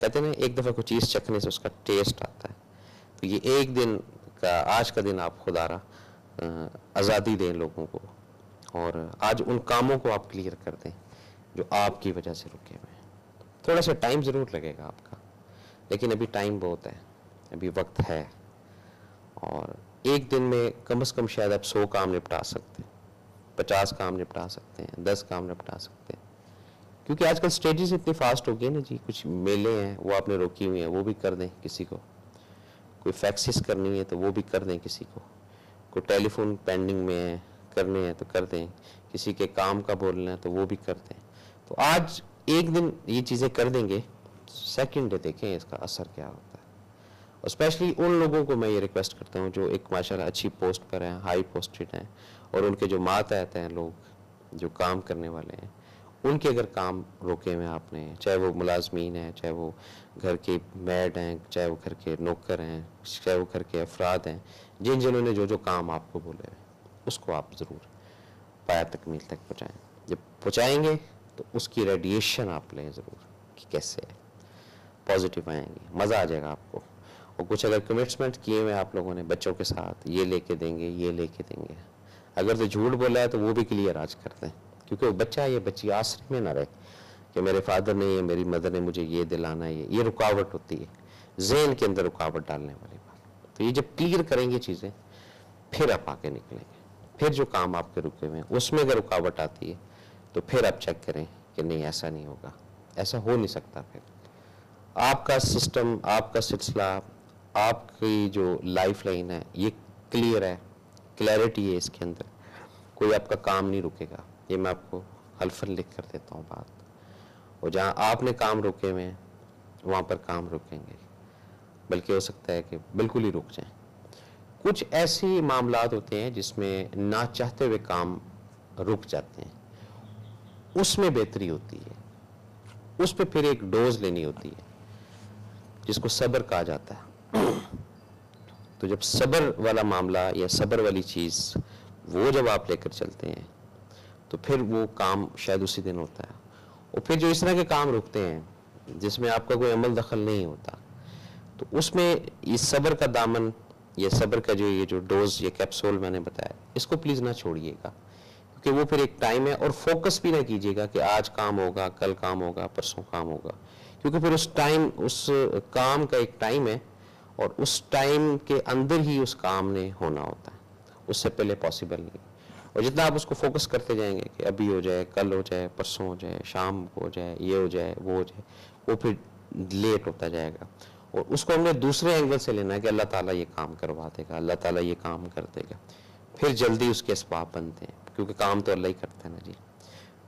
کہتے ہیں نا ایک دفعہ کوئی چیز چکھنے سے اس کا ٹیسٹ آتا ہے. تو یہ ایک دن کا آج کا دن آپ خدا را آزادی دیں لوگوں کو, اور آج ان کاموں کو آپ کلیئر کر دیں جو آپ کی وجہ سے رکے ہوئے ہیں. تھوڑا سا ٹائم ضرور لگے گا آپ کا, لیکن ابھی ٹائم بہت ہے, ابھی وقت ہے, اور ایک دن میں کم از کم شاید آپ 100 کام نپٹا سکتے ہیں, 50 کام نپٹا سکتے ہیں, 10 کام نپٹا سکتے ہیں. کیونکہ آج کل اسٹیجز اتنی فاسٹ ہو گئی نا جی, کچھ میلے ہیں وہ آپ نے روکی ہوئی ہیں وہ بھی کر دیں کسی کو, کوئی فیکسز کرنی ہے تو وہ بھی کر دیں کسی کو, کوئی ٹیلی فون پینڈنگ میں ہے کرنے ہیں تو کر دیں, کسی کے کام کا بولنا ہے تو وہ بھی کر دیں. تو آج ایک دن یہ چیزیں کر دیں گے, سیکنڈ ڈے دیکھیں اس کا اثر کیا ہوتا ہے. اور اسپیشلی ان لوگوں کو میں یہ ریکویسٹ کرتا ہوں جو ایک ماشاءاللہ اچھی پوسٹ پر ہیں, ہائی پوسٹڈ ہیں, اور ان کے جو ماتحت ہیں لوگ جو کام کرنے والے ہیں, ان کے اگر کام روکے ہوئے آپ نے, چاہے وہ ملازمین ہیں, چاہے وہ گھر کے میڈ ہیں, چاہے وہ گھر کے نوکر ہیں, چاہے وہ گھر کے افراد ہیں, جنہوں نے جو کام آپ کو بولے ہیں, اس کو آپ ضرور پایا تکمیل تک پہنچائیں. جب پہنچائیں گے تو اس کی ریڈیشن آپ لیں ضرور کہ کیسے ہے, پازیٹیو آئیں گے, مزہ آ جائے گا آپ کو. اور کچھ اگر کمٹمنٹ کیے ہوئے آپ لوگوں نے بچوں کے ساتھ, یہ لے کے دیں گے, یہ لے کے دیں گے, اگر تو جھوٹ بولا ہے تو وہ بھی کلیئر آج کر دیں, کیونکہ وہ بچہ یہ بچی آسرے میں نہ رہے کہ میرے فادر نے یا میری مدر نے مجھے یہ دلانا ہے, یہ رکاوٹ ہوتی ہے, ذہن کے اندر رکاوٹ ڈالنے والی بات. تو یہ جب کلیئر کریں گے چیزیں, پھر آپ آگے نکلیں گے. پھر جو کام آپ کے رکے ہوئے ہیں اس میں اگر رکاوٹ آتی ہے تو پھر آپ چیک کریں کہ نہیں ایسا نہیں ہوگا, ایسا ہو نہیں سکتا. پھر آپ کا سسٹم, آپ کا سلسلہ, آپ کی جو لائف لائن ہے یہ کلیئر ہے, کلیئرٹی ہے اس کے اندر, کوئی آپ کا کام نہیں رکے گا. یہ میں آپ کو حلفاً لکھ کر دیتا ہوں بات. اور جہاں آپ نے کام روکے ہوئے ہیں وہاں پر کام رکیں گے, بلکہ ہو سکتا ہے کہ بالکل ہی رک جائیں. کچھ ایسی معاملات ہوتے ہیں جس میں نہ چاہتے ہوئے کام رک جاتے ہیں, اس میں بہتری ہوتی ہے, اس پہ پھر ایک ڈوز لینی ہوتی ہے جس کو صبر کہا جاتا ہے. تو جب صبر والا معاملہ یا صبر والی چیز وہ جب آپ لے کر چلتے ہیں تو پھر وہ کام شاید اسی دن ہوتا ہے. اور پھر جو اس طرح کے کام رکتے ہیں جس میں آپ کا کوئی عمل دخل نہیں ہوتا, تو اس میں یہ صبر کا دامن, یہ صبر کا یہ جو ڈوز, یہ کیپسول میں نے بتایا, اس کو پلیز نہ چھوڑیے گا, کیونکہ وہ پھر ایک ٹائم ہے. اور فوکس بھی نہ کیجیے گا کہ آج کام ہوگا, کل کام ہوگا, پرسوں کام ہوگا, کیونکہ پھر اس ٹائم, اس کام کا ایک ٹائم ہے, اور اس ٹائم کے اندر ہی اس کام نے ہونا ہوتا ہے, اس سے پہلے پاسبل نہیں. اور جتنا آپ اس کو فوکس کرتے جائیں گے کہ ابھی ہو جائے, کل ہو جائے, پرسوں ہو جائے, شام کو ہو جائے, یہ ہو جائے, وہ ہو جائے, وہ پھر لیٹ ہوتا جائے گا. اور اس کو ہم نے دوسرے اینگل سے لینا ہے کہ اللہ تعالیٰ یہ کام کروا دے گا, اللہ تعالیٰ یہ کام کر دے گا. پھر جلدی اس کے اسباب بنتے ہیں, کیونکہ کام تو اللہ ہی کرتا ہے نا جی.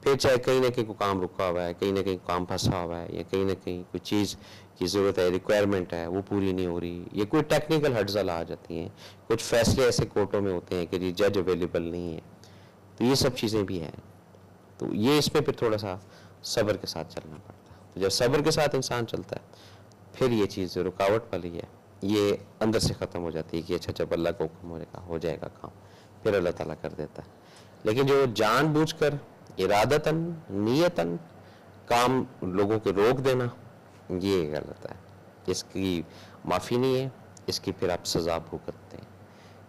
پھر چاہے کہیں نہ کہیں کوئی کام رکا ہوا ہے, کہیں نہ کہیں کام پھنسا ہوا ہے, یا کہیں نہ کہیں کوئی چیز کی ضرورت ہے, ریکوائرمنٹ ہے, وہ پوری نہیں ہو رہی, یہ کوئی ٹیکنیکل ہرڈزل آ جاتی ہیں, کچھ فیصلے ایسے کورٹوں میں ہوتے ہیں کہ جی جج اویلیبل نہیں ہے, تو یہ سب چیزیں بھی ہیں. تو یہ اس میں پھر تھوڑا سا صبر کے ساتھ چلنا پڑتا ہے. تو جب صبر کے ساتھ انسان چلتا ہے پھر یہ چیز رکاوٹ والی ہے یہ اندر سے ختم ہو جاتی ہے کہ اچھا جب اللہ کا حکم ہو جائے گا کام, پھر اللہ تعالیٰ کر دیتا ہے. لیکن جو جان بوجھ کر ارادتاً نیتاً کام لوگوں کے روک دینا, یہ غلط ہے. اس کی معافی نہیں ہے, اس کی پھر آپ سزا بھگتتے ہیں.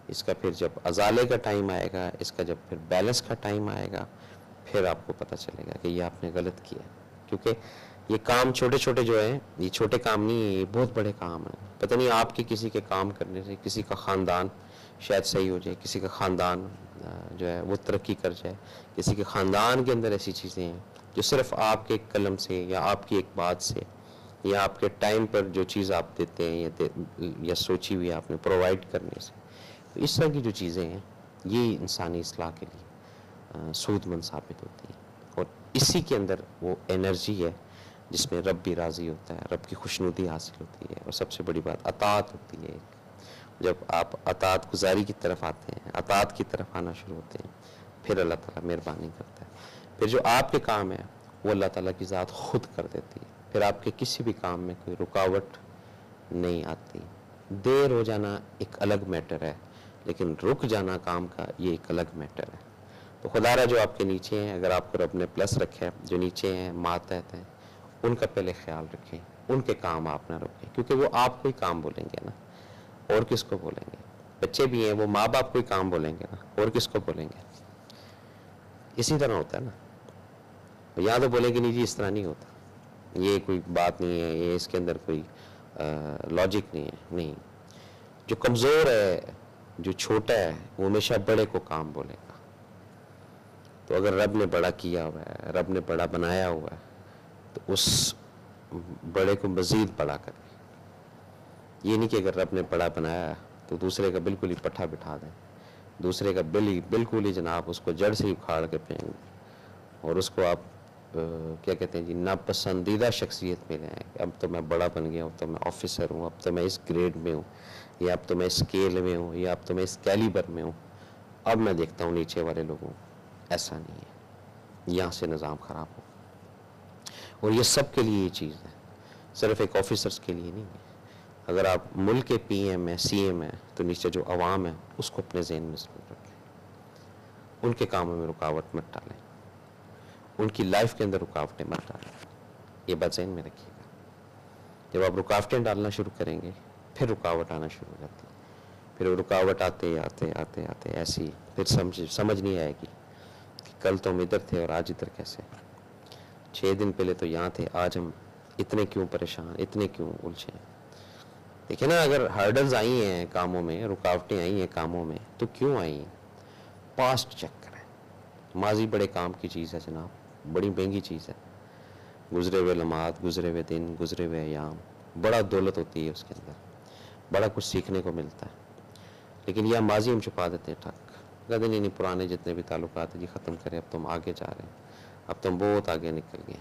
اس کا پھر جب ازالے کا ٹائم آئے گا, اس کا جب پھر بیلنس کا ٹائم آئے گا, پھر آپ کو پتہ چلے گا کہ یہ آپ نے غلط کیا. کیونکہ یہ کام چھوٹے چھوٹے جو ہیں, یہ چھوٹے کام نہیں ہیں, یہ بہت بڑے کام ہیں. پتہ نہیں آپ کی کسی کے کام کرنے سے کسی کا خاندان شاید صحیح ہو جائے, کسی کا خاندان جو ہے وہ ترقی کر جائے, کسی کے خاندان کے اندر ایسی چیزیں ہیں جو صرف آپ کے ایک قلم سے یا آپ کی ایک بات سے یا آپ کے ٹائم پر جو چیز آپ دیتے ہیں یا سوچی ہوئی آپ نے پرووائڈ کرنے سے, تو اس طرح کی جو چیزیں ہیں یہ انسانی اصلاح کے لیے سود مند ثابت ہوتی ہیں. اور اسی کے اندر وہ انرجی ہے جس میں رب بھی راضی ہوتا ہے, رب کی خوشنودی حاصل ہوتی ہے. اور سب سے بڑی بات اطاعت ہوتی ہے. جب آپ اطاعت گزاری کی طرف آتے ہیں, اطاعت کی طرف آنا شروع ہوتے ہیں, پھر اللہ تعالیٰ مہربانی کرتا ہے. پھر جو آپ کے کام ہے وہ اللہ تعالیٰ کی ذات خود کر دیتی ہے. پھر آپ کے کسی بھی کام میں کوئی رکاوٹ نہیں آتی. دیر ہو جانا ایک الگ میٹر ہے, لیکن رک جانا کام کا یہ ایک الگ میٹر ہے. تو خدا را جو آپ کے نیچے ہیں, اگر آپ کو رب نے پلس رکھا ہے, جو نیچے ہیں ماتحت ہیں, ان کا پہلے خیال رکھیں, ان کے کام آپ نہ روکیں، کیونکہ وہ آپ کو ہی کام بولیں گے نا، اور کس کو بولیں گے؟ بچے بھی ہیں، وہ ماں باپ کو ہی کام بولیں گے نا، اور کس کو بولیں گے؟ اسی طرح ہوتا ہے نا، یہاں تو بولیں گے نہیں جی اس طرح نہیں ہوتا، یہ کوئی بات نہیں ہے، یہ اس کے اندر کوئی لاجک نہیں ہے. نہیں، جو کمزور ہے، جو چھوٹا ہے، وہ ہمیشہ بڑے کو کام بولے گا. تو اگر رب نے بڑا کیا ہوا ہے، رب نے بڑا بنایا ہوا ہے، تو اس بڑے کو مزید بڑا کرے. یہ نہیں کہ اگر رب نے بڑا بنایا تو دوسرے کا بالکل ہی پٹھا بٹھا دیں، دوسرے کا بالکل ہی جناب اس کو جڑ سے ہی اکھاڑ کے پھینک دیں، اور اس کو آپ کیا کہتے ہیں جی ناپسندیدہ شخصیت میں لیں کہ اب تو میں بڑا بن گیا ہوں، اب تو میں آفیسر ہوں، اب تو میں اس گریڈ میں ہوں، یا اب تو میں اس اسکیل میں ہوں، یا اب تو میں اس کیلیبر میں ہوں، اب میں دیکھتا ہوں نیچے والے لوگوں. ایسا نہیں ہے، یہاں سے نظام خراب ہو. اور یہ سب کے لیے یہ چیز ہے، صرف ایک آفیسرز کے لیے نہیں ہے. اگر آپ ملک کے پی ایم ہیں، سی ایم ہیں، تو نیچے جو عوام ہے اس کو اپنے ذہن میں ضرور رکھیں، ان کے کاموں میں رکاوٹ مت ڈالیں، ان کی لائف کے اندر رکاوٹیں مت ڈالیں. یہ بات ذہن میں رکھیے گا. جب آپ رکاوٹیں ڈالنا شروع کریں گے پھر رکاوٹ آنا شروع ہو جاتی ہے، پھر وہ رکاوٹ آتے آتے آتے آتے ایسی پھر سمجھ نہیں آئے گی کہ کل تو ہم ادھر تھے اور آج ادھر کیسے. 6 دن پہلے تو یہاں تھے، آج ہم اتنے کیوں پریشان، اتنے کیوں الجھے ہیں. دیکھیں نا، اگر ہرڈلز آئی ہیں کاموں میں، رکاوٹیں آئی ہیں کاموں میں، تو کیوں آئی ہیں؟ پاسٹ چیک کریں. ماضی بڑے کام کی چیز ہے جناب، بڑی مہنگی چیز ہے. گزرے ہوئے لمحات، گزرے ہوئے دن، گزرے ہوئے ایام، بڑا دولت ہوتی ہے اس کے اندر، بڑا کچھ سیکھنے کو ملتا ہے. لیکن یہ ماضی ہم چھپا دیتے ہیں ٹھک، کہتے نہیں پرانے جتنے بھی تعلقات ہیں جی ختم کریں، اب تم آگے جا رہے ہیں، اب تم بہت آگے نکل گئے.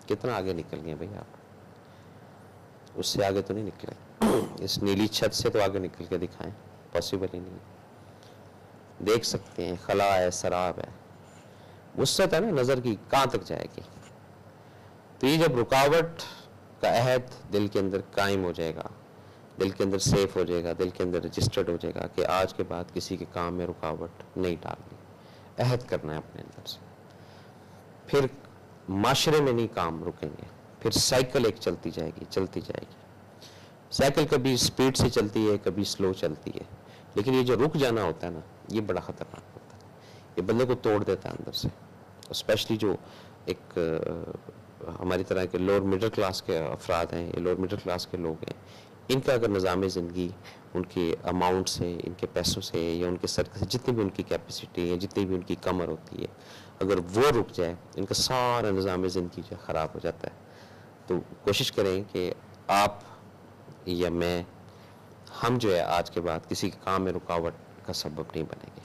کتنا آگے نکل گئے بھائی آپ؟ اس سے آگے تو نہیں نکلے. اس نیلی چھت سے تو آگے نکل کے دکھائیں، پاسبل ہی نہیں. دیکھ سکتے ہیں، خلا ہے، سراب ہے، وسعت ہے نا نظر کی، کہاں تک جائے گی. تو یہ جب رکاوٹ کا عہد دل کے اندر قائم ہو جائے گا، دل کے اندر سیف ہو جائے گا، دل کے اندر رجسٹرڈ ہو جائے گا کہ آج کے بعد کسی کے کام میں رکاوٹ نہیں ڈالنی، عہد کرنا ہے اپنے اندر سے، پھر معاشرے میں نہیں کام رکیں گے. پھر سائیکل ایک چلتی جائے گی، چلتی جائے گی. سائیکل کبھی سپیڈ سے چلتی ہے، کبھی سلو چلتی ہے، لیکن یہ جو رک جانا ہوتا ہے نا، یہ بڑا خطرناک ہوتا ہے. یہ بندے کو توڑ دیتا ہے اندر سے. اسپیشلی جو ایک ہماری طرح کے لوور مڈل کلاس کے افراد ہیں، یہ لوور مڈل کلاس کے لوگ ہیں، ان کا اگر نظام زندگی ان کے اماؤنٹ سے، ان کے پیسوں سے، یا ان کے سرکل سے، جتنی بھی ان کی کیپیسٹی ہے، جتنی بھی ان کی کمر ہوتی ہے، اگر وہ رک جائے، ان کا سارا نظام زندگی جو خراب ہو جاتا ہے. تو کوشش کریں کہ آپ یا میں، ہم جو ہے آج کے بعد کسی کے کام میں رکاوٹ کا سبب نہیں بنیں گے،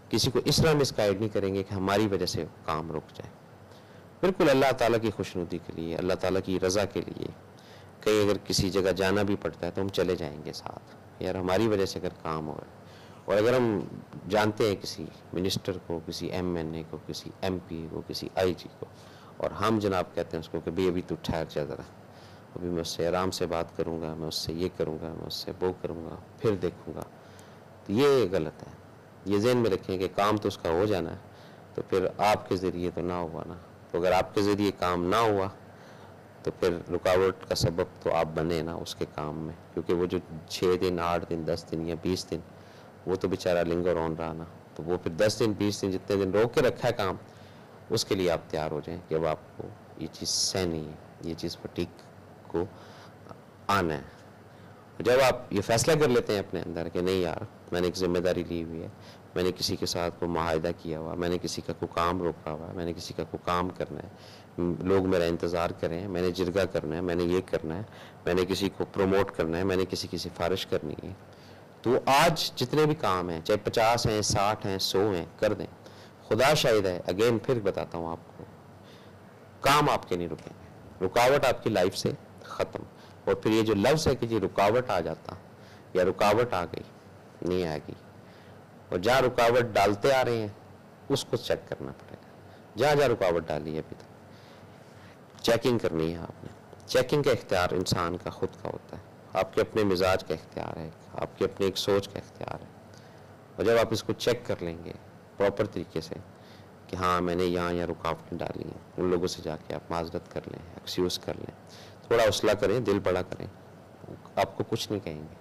کسی کو اس طرح مس گائیڈ نہیں کریں گے کہ ہماری وجہ سے کام رک جائے. بالکل اللہ تعالیٰ کی خوشنودی کے لیے، اللہ تعالیٰ کی رضا کے لیے. کہیں اگر کسی جگہ جانا بھی پڑتا ہے تو ہم چلے جائیں گے ساتھ، یار ہماری وجہ سے اگر کام ہو رہا ہے. اور اگر ہم جانتے ہیں کسی منسٹر کو، کسی ایم این اے کو، کسی ایم پی کو، کسی آئی جی کو، اور ہم جناب کہتے ہیں اس کو کہ بھئی ابھی تو ٹھہر جا ذرا، ابھی میں اس سے آرام سے بات کروں گا، میں اس سے یہ کروں گا، میں اس سے وہ کروں گا، پھر دیکھوں گا، تو یہ غلط ہے. یہ ذہن میں رکھیں کہ کام تو اس کا ہو جانا ہے، تو پھر آپ کے ذریعے تو نہ ہوا نا. تو اگر آپ کے ذریعے کام نہ ہوا تو پھر رکاوٹ کا سبب تو آپ بنے نا اس کے کام میں، کیونکہ وہ جو 6 دن، 8 دن، 10 دن یا 20 دن، وہ تو بیچارہ لنگر آن رہا نا. تو وہ پھر 10 دن، 20 دن، جتنے دن روک کے رکھا ہے کام، اس کے لیے آپ تیار ہو جائیں کہ اب آپ کو یہ چیز سہنی ہے، یہ چیز فٹیک کو آنا ہے. جب آپ یہ فیصلہ کر لیتے ہیں اپنے اندر کہ نہیں یار، میں نے ایک ذمہ داری لی ہوئی ہے، میں نے کسی کے ساتھ کوئی معاہدہ کیا ہوا، میں نے کسی کا کوئی کام روکا ہوا ہے، میں نے کسی کا کوئی کام کرنا ہے، لوگ میرا انتظار کریں، میں نے جرگہ کرنا ہے، میں نے یہ کرنا ہے، میں نے کسی کو پروموٹ کرنا ہے، میں نے کسی کی سفارش کرنی ہے، تو آج جتنے بھی کام ہیں، چاہے 50 ہیں، 60 ہیں، 100 ہیں، کر دیں. خدا شاہد ہے، اگین پھر بتاتا ہوں آپ کو، کام آپ کے نہیں رکیں گے، رکاوٹ آپ کی لائف سے ختم. اور پھر یہ جو لفظ ہے کہ جی رکاوٹ آ جاتا یا رکاوٹ آ گئی، نہیں آئے گی. اور جہاں رکاوٹ ڈالتے آ رہے ہیں اس کو چیک کرنا پڑے گا. جہاں جہاں رکاوٹ ڈالی ہے ابھی تک چیکنگ کرنی ہے آپ نے. چیکنگ کا اختیار انسان کا خود کا ہوتا ہے، آپ کے اپنے مزاج کا اختیار ہے، آپ کے اپنے ایک سوچ کا اختیار ہے. اور جب آپ اس کو چیک کر لیں گے پراپر طریقے سے کہ ہاں میں نے یہاں رکاوٹیں ڈالی ہیں، ان لوگوں سے جا کے آپ معذرت کر لیں، ایکسکیوز کر لیں، تھوڑا حوصلہ کریں، دل بڑا کریں، آپ کو کچھ نہیں کہیں گے،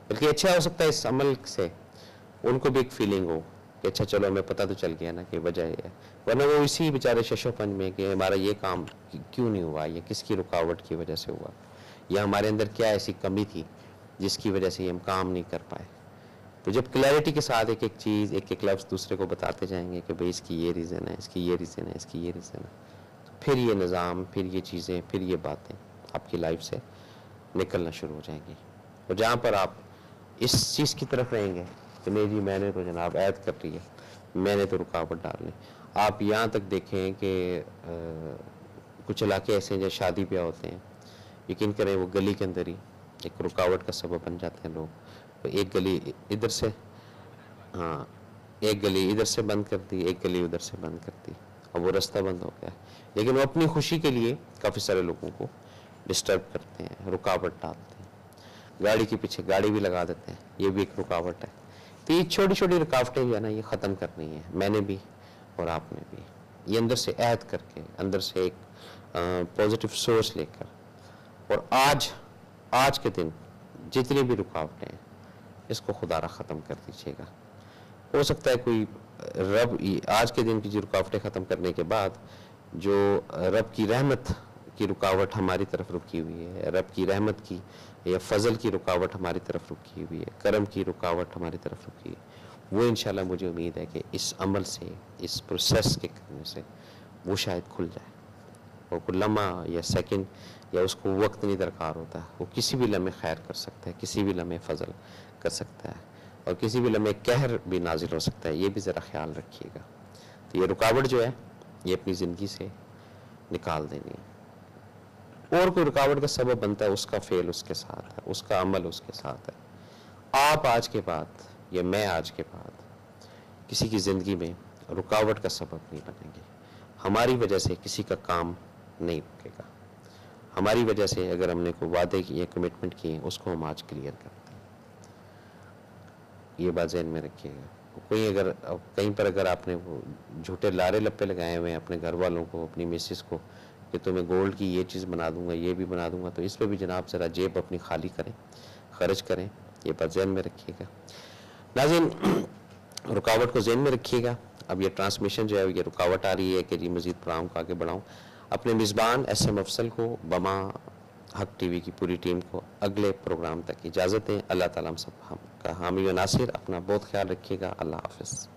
بلکہ اچھا ہو سکتا ہے اس عمل سے ان کو بھی ایک فیلنگ ہو کہ اچھا چلو ہمیں پتہ تو چل گیا نا کہ وجہ یہ ہے، ورنہ وہ اسی بیچارے ششو پنج میں کہ ہمارا یہ کام کیوں نہیں ہوا، یا کس کی رکاوٹ کی وجہ سے ہوا، یا ہمارے اندر کیا ایسی کمی تھی جس کی وجہ سے یہ ہم کام نہیں کر پائے. تو جب کلیئرٹی کے ساتھ ایک ایک چیز، ایک ایک لفظ دوسرے کو بتاتے جائیں گے کہ بھئی اس کی یہ ریزن ہے، اس کی یہ ریزن ہے، اس کی یہ ریزن ہے، تو پھر یہ نظام، پھر یہ چیزیں، پھر یہ باتیں آپ کی لائف سے نکلنا شروع ہو جائیں گی. اور جہاں پر آپ اس چیز کی طرف رہیں گے کہ نہیں جی میں نے تو جناب عید کر رہی ہے، میں نے تو رکاوٹ ڈالنی. آپ یہاں تک دیکھیں کہ کچھ علاقے ایسے ہیں جہاں شادی بیاہ ہوتے ہیں، یقین کریں وہ گلی کے اندر ہی ایک رکاوٹ کا سبب بن جاتے ہیں لوگ. ایک گلی ادھر سے، ہاں ایک گلی ادھر سے بند کر دی، ایک گلی ادھر سے بند کر دی، اب وہ رستہ بند ہو گیا، لیکن وہ اپنی خوشی کے لیے کافی سارے لوگوں کو ڈسٹرب کرتے ہیں، رکاوٹ ڈالتے ہیں، گاڑی کے پیچھے گاڑی بھی لگا دیتے ہیں، یہ بھی ایک رکاوٹ ہے. تو یہ چھوٹی چھوٹی رکاوٹیں جو ہے نا یہ ختم کرنی ہے، میں نے بھی اور آپ نے بھی، یہ اندر سے عہد کر کے، اندر سے ایک پازیٹیو سوچ لے کر. اور آج کے دن جتنی بھی رکاوٹیں ہیں اس کو خدا را ختم کر دیجیے گا. ہو سکتا ہے کوئی رب آج کے دن کی جو رکاوٹیں ختم کرنے کے بعد جو رب کی رحمت کی رکاوٹ ہماری طرف رکی ہوئی ہے، رب کی رحمت کی یا فضل کی رکاوٹ ہماری طرف رکی ہوئی ہے، کرم کی رکاوٹ ہماری طرف رکی ہے، وہ انشاءاللہ مجھے امید ہے کہ اس عمل سے، اس پروسیس کے کرنے سے وہ شاید کھل جائے. اور کوئی لمحہ یا سیکنڈ یا اس کو وقت نہیں درکار ہوتا، وہ کسی بھی لمحے خیر کر سکتا ہے، کسی بھی لمحے فضل کر سکتا ہے، اور کسی بھی لمحے قہر بھی نازل ہو سکتا ہے. یہ بھی ذرا خیال رکھیے گا. تو یہ رکاوٹ جو ہے یہ اپنی زندگی سے نکال دینی ہے. اور کوئی رکاوٹ کا سبب بنتا ہے، اس کا فعل اس کے ساتھ ہے، اس کا عمل اس کے ساتھ ہے. آپ آج کے بعد یا میں آج کے بعد کسی کی زندگی میں رکاوٹ کا سبب نہیں بنیں گے. ہماری وجہ سے کسی کا کام نہیں رکے گا. ہماری وجہ سے اگر ہم نے کوئی وعدے کیے، کمٹمنٹ کیے، اس کو ہم آج کلیئر کرتے ہیں. یہ بات ذہن میں رکھیے گا. کہیں پر اگر آپ نے وہ جھوٹے لارے لپے لگائے ہوئے ہیں اپنے گھر والوں کو، اپنی مسز کو کہ تمہیں گولڈ کی یہ چیز بنا دوں گا، یہ بھی بنا دوں گا، تو اس پہ بھی جناب ذرا جیب اپنی خالی کریں، خرچ کریں. یہ بات ذہن میں رکھیے گا. ناظرین رکاوٹ کو ذہن میں رکھیے گا. اب یہ ٹرانسمیشن جو ہے یہ رکاوٹ آ رہی ہے کہ جی مزید پروگرام کو آگے بڑھاؤں. اپنے میزبان ایس ایم افضل کو، بما حق ٹی وی کی پوری ٹیم کو اگلے پروگرام تک اجازت دیں. اللہ تعالیٰ ہم سب کا حامی و ناصر. اپنا بہت خیال رکھیے گا. اللہ حافظ.